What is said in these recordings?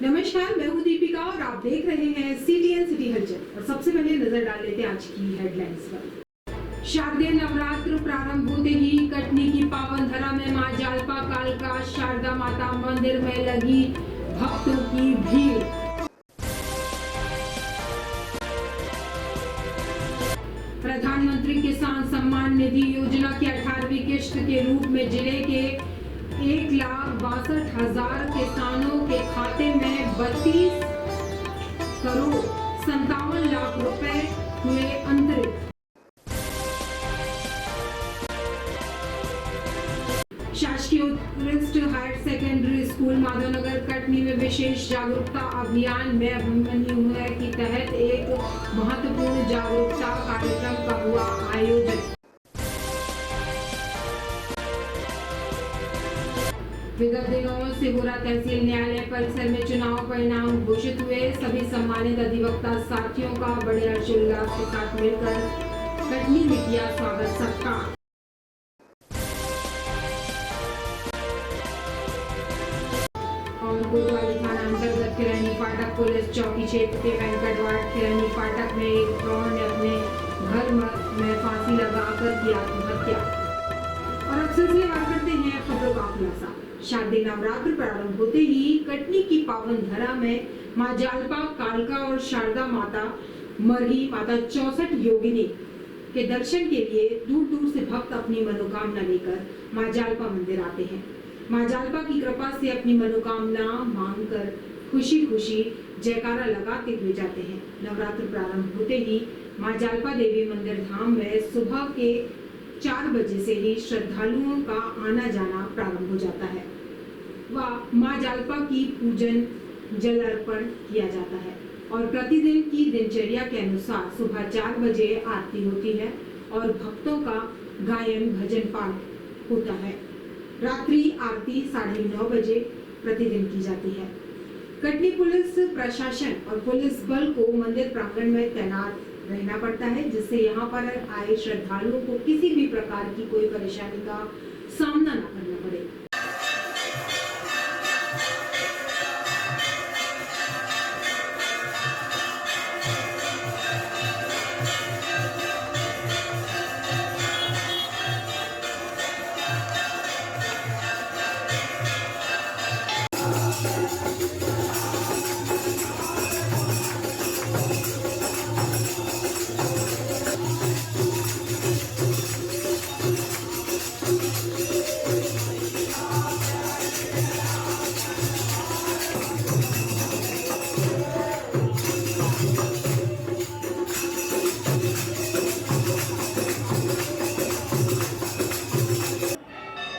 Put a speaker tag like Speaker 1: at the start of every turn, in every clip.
Speaker 1: नमस्कार, मैं हूं दीपिका और आप देख रहे हैं CTN सिटी हलचल। और सबसे पहले नजर डाल लेते हैं आज की हेडलाइंस पर। शारदीय नवरात्र प्रारंभ होते ही कटनी की पावन धरा में मां जालपा कालका शारदा माता मंदिर में लगी भक्तों की भीड़। प्रधानमंत्री किसान सम्मान निधि योजना की 18वीं किश्त के रूप में जिले के 1,62,000 किसानों के खाते में 32 करोड़ 57 लाख रुपए हुए अंतरित। शासकीय उत्कृष्ट higher secondary school Madhavnagar Katni में विशेष जागरूकता अभियान में अभिमन्यु के तहत एक महत्वपूर्ण जागरूकता कार्यक्रम का हुआ आयोजन। विगत दिनों सिहोरा तहसील न्यायालय परिसर में चुनाव परिणाम घोषित हुए। सभी सम्मानित अधिवक्ता साथियों का बड़े हर्षोल्लास के साथ मिलकर कटनी में किया स्वागत सत्कार। और कोतवाली थाना अंतर्गत किरानी फाटक पुलिस चौकी क्षेत्र के वेंकटवाड़ किरानी फाटक में एक ड्रोन ने अपने घर में फांसी लगाकर की आत्महत्या। और अब सिलसिले बात करते हैं खबरों का खुलासा। शारदीय नवरात्र प्रारंभ होते ही कटनी की पावन धरा में मां जालपा कालका और शारदा माता मरही माता 64 योगिनी के दर्शन के लिए दूर दूर से भक्त अपनी मनोकामना लेकर मां जालपा मंदिर आते हैं। मां जालपा की कृपा से अपनी मनोकामना मांगकर खुशी खुशी जयकारा लगाते हुए जाते हैं। नवरात्र प्रारंभ होते ही मां जालपा देवी मंदिर धाम में सुबह के 4 बजे से ही श्रद्धालुओं का आना जाना प्रारंभ हो जाता है व मां जालपा की पूजन जल अर्पण किया जाता है। और प्रतिदिन की दिनचर्या के अनुसार सुबह 4 बजे आरती होती है और भक्तों का गायन भजन पाठ होता है। रात्रि आरती 9:30 बजे प्रतिदिन की जाती है। कटनी पुलिस प्रशासन और पुलिस बल को मंदिर प्रांगण में तैनात रहना पड़ता है, जिससे यहाँ पर आए श्रद्धालुओं को किसी भी प्रकार की कोई परेशानी का सामना न करना पड़े।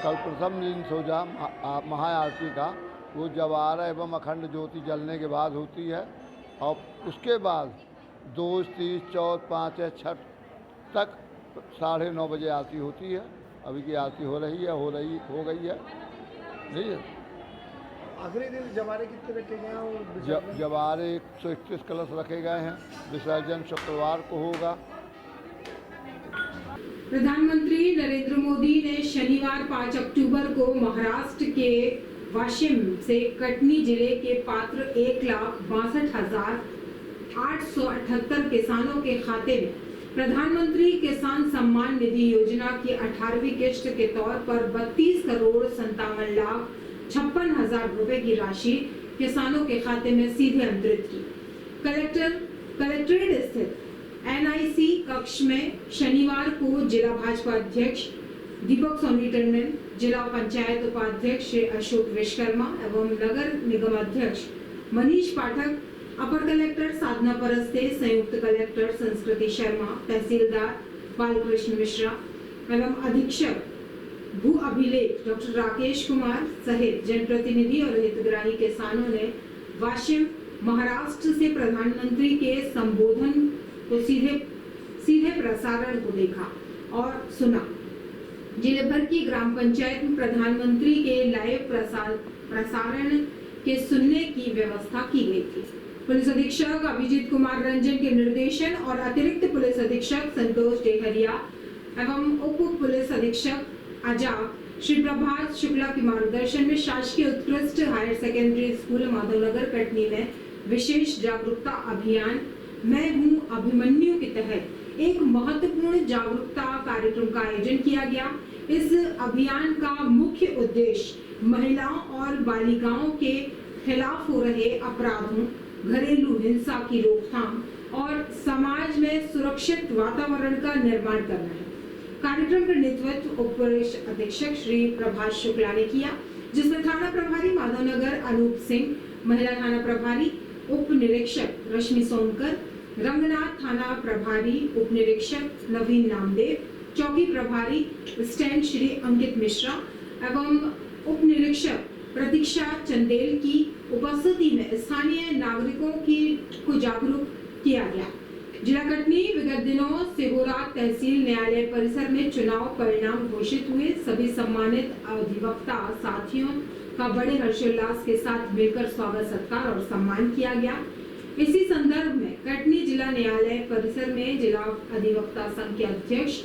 Speaker 2: कल प्रथम दिन सोजा महाआरती का वो जवारा एवं अखंड ज्योति जलने के बाद होती है और उसके बाद 2, 3, 4, 5 या 6 तक 9:30 बजे आरती होती है। अभी की आरती हो गई है। ठीक है।
Speaker 3: आखिरी दिन जवारे कितने रखे गए हैं? और
Speaker 2: जवारे 131 कलश रखे गए हैं। विसर्जन शुक्रवार को होगा।
Speaker 1: प्रधानमंत्री नरेंद्र मोदी ने शनिवार 5 अक्टूबर को महाराष्ट्र के वाशिम से कटनी जिले के पात्र 1,62,878 किसानों के खाते में प्रधानमंत्री किसान सम्मान निधि योजना की 18वीं किश्त के तौर पर 32 करोड़ 57 लाख 56 हजार रुपए की राशि किसानों के खाते में सीधे अंतरित की। कलेक्ट्रेट स्थित NIC कक्ष में शनिवार को जिला भाजपा अध्यक्ष दीपक सोनी टंडन, जिला पंचायत उपाध्यक्ष श्री अशोक विश्वकर्मा एवं नगर निगम अध्यक्ष मनीष पाठक, अपर कलेक्टर साधना परस्ते, संयुक्त कलेक्टर संस्कृति शर्मा, तहसीलदार बालकृष्ण मिश्रा एवं अधीक्षक भू अभिलेख डॉक्टर राकेश कुमार सहित जनप्रतिनिधि और हितग्राही किसानों ने वाशिम महाराष्ट्र से प्रधानमंत्री के संबोधन को सीधे प्रसारण को देखा और सुना। जिले भर की ग्राम पंचायत में प्रधानमंत्री के लाइव प्रसारण के सुनने की व्यवस्था की गई थी। पुलिस अधीक्षक अभिजीत कुमार रंजन के निर्देशन और अतिरिक्त पुलिस अधीक्षक संतोष डेहरिया एवं उप पुलिस अधीक्षक आजाद श्री प्रभात शुक्ला के मार्गदर्शन में शासकीय उत्कृष्ट higher secondary school Madhavnagar Katni में विशेष जागरूकता अभियान मैं हूं अभिमन्यु के तहत एक महत्वपूर्ण जागरूकता कार्यक्रम का आयोजन किया गया। इस अभियान का मुख्य उद्देश्य महिलाओं और बालिकाओं के खिलाफ हो रहे अपराधों, घरेलू हिंसा की रोकथाम और समाज में सुरक्षित वातावरण का निर्माण करना है। कार्यक्रम का नेतृत्व उप पुलिस अधीक्षक श्री प्रभात शुक्ला ने किया, जिसमें थाना प्रभारी माधवनगर अनूप सिंह, महिला थाना प्रभारी उप निरीक्षक रश्मि सोनकर, रंगनाथ थाना प्रभारी उप निरीक्षक नवीन नामदेव, चौकी प्रभारी स्टैंड श्री अंकित मिश्रा एवं उप निरीक्षक प्रतीक्षा चंदेल की उपस्थिति में स्थानीय नागरिकों को जागरूक किया गया। जिला कटनी विगत दिनों सिहोरा तहसील न्यायालय परिसर में चुनाव परिणाम घोषित हुए। सभी सम्मानित अधिवक्ता साथियों का बड़े हर्षोल्लास के साथ मिलकर स्वागत सत्कार और सम्मान किया गया। इसी संदर्भ में कटनी जिला न्यायालय परिसर में जिला अधिवक्ता संघ के अध्यक्ष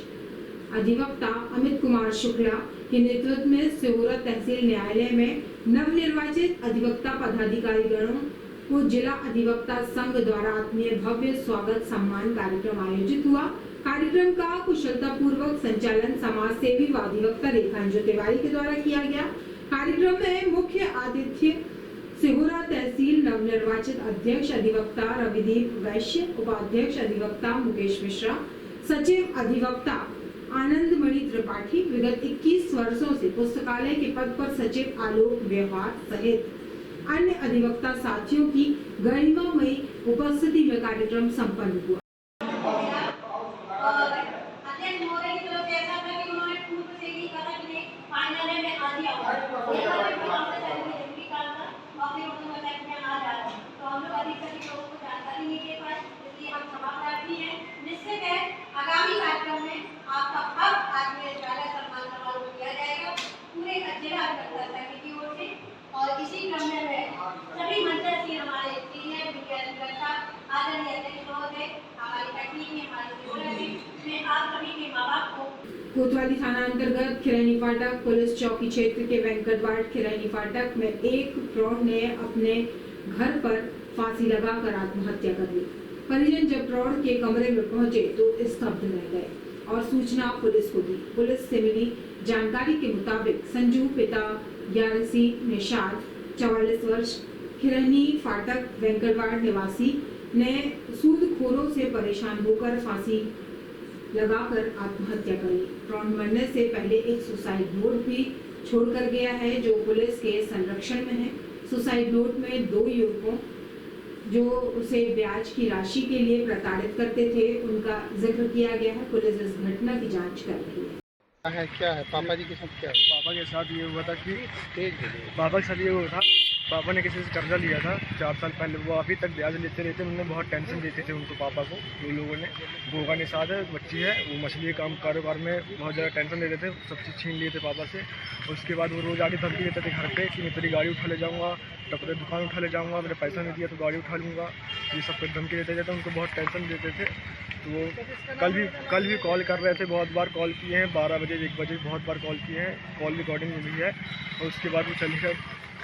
Speaker 1: अधिवक्ता अमित कुमार शुक्ला के नेतृत्व में सिहोरा तहसील न्यायालय में नवनिर्वाचित अधिवक्ता पदाधिकारी गणों को जिला अधिवक्ता संघ द्वारा आत्मीय भव्य स्वागत सम्मान कार्यक्रम आयोजित हुआ। कार्यक्रम का कुशलतापूर्वक संचालन समाज सेवी व अधिवक्ता रेखांजो तिवारी के द्वारा किया गया। कार्यक्रम में मुख्य आतिथ्य सिहोरा तहसील नवनिर्वाचित अध्यक्ष अधिवक्ता रविदीप वैश्य, उपाध्यक्ष अधिवक्ता मुकेश मिश्रा, सचिव अधिवक्ता आनंद मणि त्रिपाठी, विगत 21 वर्षों से पुस्तकालय के पद पर सचिव आलोक व्यवहार सहित अन्य अधिवक्ता साथियों की गरिमामयी उपस्थिति में कार्यक्रम संपन्न हुआ।
Speaker 4: आगामी कार्यक्रम में आपका हर आदमी सम्मान समारोह किया जाएगा पूरे जिला अधिवक्ता संघ की ओर से। और इसी क्रम में सभी मंत्री हमारे सीनियर अधिवक्ता आदरणीय अध्यक्ष महोदय, हमारी कटनी में हमारे सिहोरा में आप सभी के माँ बाप को
Speaker 1: कोतवाली थाना अंतर्गत खिरैनी फाटक पुलिस चौकी क्षेत्र के वेंकटवाड़ खिरैनी फाटक में एक प्रौढ़ ने अपने घर पर फांसी लगाकर आत्महत्या कर ली। परिजन जब प्रौढ़ के कमरे में पहुंचे तो स्तब्ध रह गए और सूचना पुलिस को दी। पुलिस से मिली जानकारी के मुताबिक संजू पिता ग्यारसी निषाद 44 वर्ष खिरैनी फाटक वेंकटवाड़ निवासी ने सूदखोरों से परेशान होकर फांसी लगाकर आत्महत्या कर ली। प्रौढ़ मरने से पहले एक सुसाइड नोट भी छोड़कर गया है, जो पुलिस के संरक्षण में है। सुसाइड नोट में 2 युवकों जो उसे ब्याज की राशि के लिए प्रताड़ित करते थे उनका जिक्र किया गया है। पुलिस इस घटना की जांच कर रही है।
Speaker 3: क्या है पापा जी के साथ क्या है?
Speaker 5: पापा के साथ ये हुआ था कि पापा के साथ ये हुआ था, पापा ने किसी से कर्जा लिया था 4 साल पहले। वो अभी तक ब्याज लेते रहते, उन्होंने बहुत टेंशन देते थे उनको, पापा को। वो लोगों ने भोगा निषाद है, बच्ची है, वो मछली काम कारोबार में बहुत ज़्यादा टेंशन देते थे, सब चीज़ छीन लिए थे पापा से। उसके बाद वो रोज़ आके धमकी देते थे घर पे कि मैं तेरी गाड़ी उठा ले जाऊँगा, टपरे दुकान उठा ले जाऊँगा, मेरे पैसा नहीं दिया तो गाड़ी उठा लूँगा, ये सब कुछ धमकी देते थे। उनको बहुत टेंशन देते थे। तो वो कल भी कॉल कर रहे थे, बहुत बार कॉल किए हैं, 12 बजे 1 बजे बहुत बार कॉल किए हैं, कॉल रिकॉर्डिंग मिली है। और उसके बाद वो चले गए,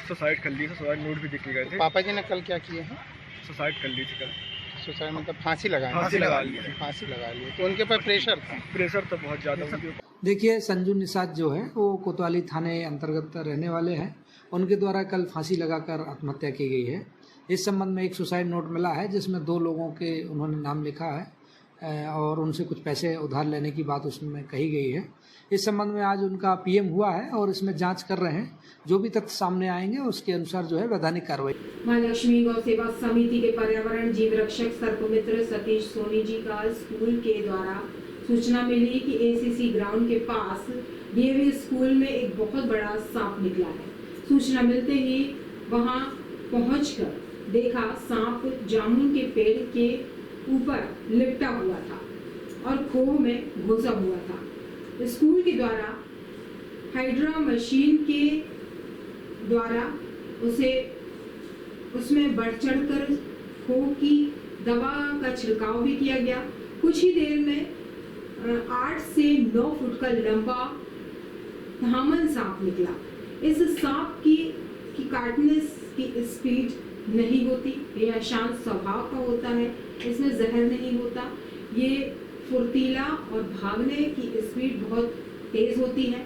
Speaker 5: सुसाइड कर ली, सुसाइड नोट भी दिख गए थे।
Speaker 3: पापा जी ने कल क्या किए हैं?
Speaker 5: सुसाइड कर ली थी कल।
Speaker 3: सुसाइड मतलब फांसी लगा ली।
Speaker 5: फांसी लगा ली।
Speaker 3: तो उनके ऊपर प्रेशर
Speaker 5: तो बहुत ज़्यादा।
Speaker 6: देखिए, संजू निषाद जो है वो कोतवाली थाने अंतर्गत रहने वाले हैं। उनके द्वारा कल फांसी लगाकर आत्महत्या की गई है। इस संबंध में एक सुसाइड नोट मिला है जिसमें 2 लोगों के उन्होंने नाम लिखा है और उनसे कुछ पैसे उधार लेने की बात उसमें कही गई है। इस संबंध में आज उनका पीएम हुआ है और इसमें जांच कर रहे हैं। जो भी तथ्य सामने आएंगे उसके अनुसार जो है वैधानिक कार्रवाई।
Speaker 1: महालक्ष्मी गौ सेवा समिति के पर्यावरण जीव रक्षक सर्पमित्र सतीश सोनी जी का स्कूल के द्वारा सूचना मिली कि एसीसी ग्राउंड के पास डीएवी स्कूल में एक बहुत बड़ा सांप निकला है। सूचना मिलते ही वहां पहुंचकर देखा सांप जामुन के पेड़ के ऊपर लिपटा हुआ था और खोह में घुसा हुआ था। स्कूल के द्वारा हाइड्रा मशीन के द्वारा उसमें बढ़ चढ़कर खोह की दवा का छिड़काव भी किया गया। कुछ ही देर में 8 से 9 फुट का लंबा धामन सांप निकला। इस सांप की काटने की स्पीड नहीं होती, यह शांत स्वभाव का होता है, इसमें जहर नहीं होता, ये फुर्तीला और भागने की स्पीड बहुत तेज होती है।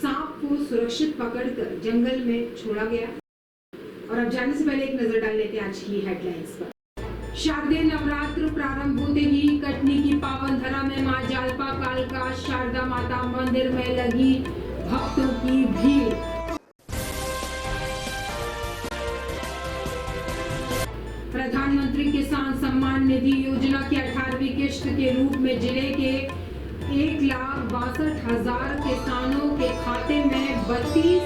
Speaker 1: सांप को सुरक्षित पकड़कर जंगल में छोड़ा गया। और अब जाने से पहले एक नजर डाल लेते हैं आज की हेडलाइंस पर। शारदीय नवरात्र प्रारंभ होते ही कटनी की पावन धरा में मां जालपा कालका शारदा माता मंदिर में लगी भक्तों की भीड़। प्रधानमंत्री किसान सम्मान निधि योजना की 18वीं किश्त के रूप में जिले के 1,62,000 किसानों के खाते में 32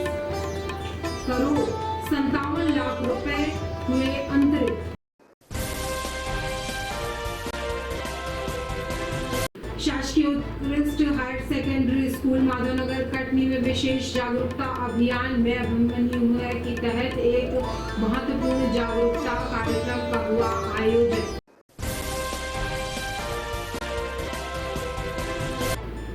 Speaker 1: करोड़ 57 लाख रुपए हुए अंतरित। शासकीय उत्कृष्ट higher secondary school Madhavnagar Katni में विशेष जागरूकता अभियान में अभिमन्यु के तहत एक महत्वपूर्ण जागरूकता कार्यक्रम का हुआ आयोजन।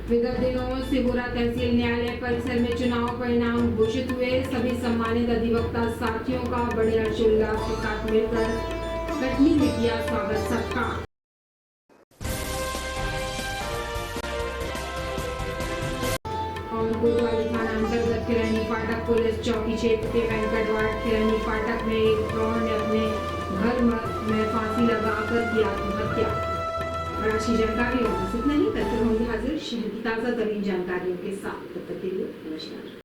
Speaker 1: विगत दिनों सिहोरा तहसील न्यायालय परिसर में चुनाव परिणाम घोषित हुए। सभी सम्मानित अधिवक्ता साथियों का बड़े हर्षोल्लास के साथ मिलकर कटनी में किया स्वागत सत्कार। और कोतवाली थाना अंतर्गत खिरानी फाटक पुलिस चौकी क्षेत्र के वेंकटवाड़ खिरानी फाटक में एक प्रौढ़ ने अपने घर में फांसी लगाकर की आत्महत्या। और अच्छी जानकारी और बस इतना ही। कल फिर होंगे हाजिर शहर की ताजा तरीन जानकारियों के साथ। तब तक के लिए नमस्कार।